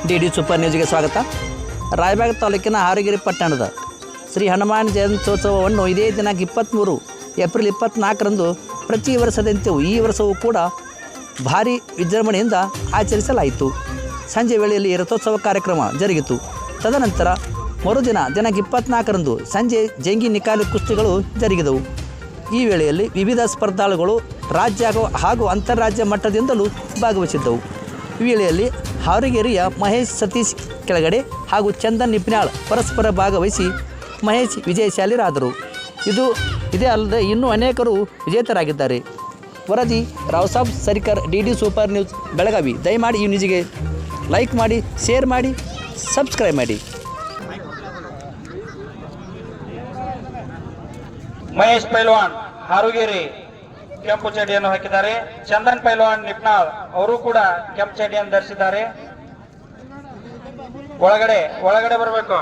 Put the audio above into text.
D super ನ್ಯೂಸ್ಗೆ ಸ್ವಾಗತ. ರಾಯಬಾಗ ತಾಲೂಕಿನ ಹಾರಗಿರಿ ಪಟ್ಟಣದ ಶ್ರೀ ಹನುಮಾನ್ ಜಯಂತ್ಯೋತ್ಸವವನ್ನು ಇದೇ ದಿನಾಂಕ 23 ಏಪ್ರಿಲ್ 24ರಂದು ಪ್ರತಿ ವರ್ಷದಂತೆಯೂ ಈ ವರ್ಷವೂ ಕೂಡ ಭಾರೀ ವಿಜೃಂಭಣೆಯಿಂದ ಆಚರಿಸಲಾಯಿತು. ಸಂಜೆ ವೇಳೆಯಲ್ಲಿ ರಥೋತ್ಸವ ಕಾರ್ಯಕ್ರಮ ಜರುಗಿತು. ತದನಂತರ ಮರುದಿನ ದಿನಾಂಕ 24ರಂದು ಸಂಜೆ ಜಂಗಿ ನಿಕಾಲಿ ಕುಸ್ತಿಗಳು ಜರುಗಿದವು. ಈ ವೇಳೆಯಲ್ಲಿ ವಿವಿಧ ಸ್ಪರ್ಧಾಳುಗಳು ರಾಜ್ಯ ಹಾಗೂ ಅಂತಾರಾಜ್ಯ ಮಟ್ಟದಿಂದಲೂ ಭಾಗವಹಿಸಿದ್ದವು. ಈ ವೇಳೆಯಲ್ಲಿ ಹಾರಗೇರಿಯ ಮಹೇಶ್ ಸತೀಶ್ ಕೆಳಗಡೆ ಹಾಗೂ ಚಂದನ್ ನಿಪ್ನಾಳ್ ಪರಸ್ಪರ ಭಾಗವಹಿಸಿ ಮಹೇಶ್ ವಿಜಯಶಾಲಿರಾದರು. ಇದೇ ಅಲ್ಲದೆ ಇನ್ನೂ ಅನೇಕರು ವಿಜೇತರಾಗಿದ್ದಾರೆ. ವರದಿ Raosaheb Sarikar, D super news Belagavi. ದಯಮಾಡಿ ಈ ನ್ಯೂಸ್ಗೆ ಲೈಕ್ ಮಾಡಿ, ಶೇರ್ ಮಾಡಿ, ಸಬ್ಸ್ಕ್ರೈಬ್ ಮಾಡಿ. ಮಹೇಶ್ ಪೈಲ್ವಾನ್ ಹಾರುಗೇರಿ ಕೆಂಪು ಚಡ್ಡಿಯನ್ನು ಹಾಕಿದ್ದಾರೆ. ಚಂದನ್ ಪೈಲ್ವಾನ್ ನಿಪ್ನಾಳ್ ಅವರು ಕೂಡ ಕೆಂಪು ಚಡ್ಡಿಯನ್ನು ಧರಿಸಿದ್ದಾರೆ. ಒಳಗಡೆ ಬರಬೇಕು.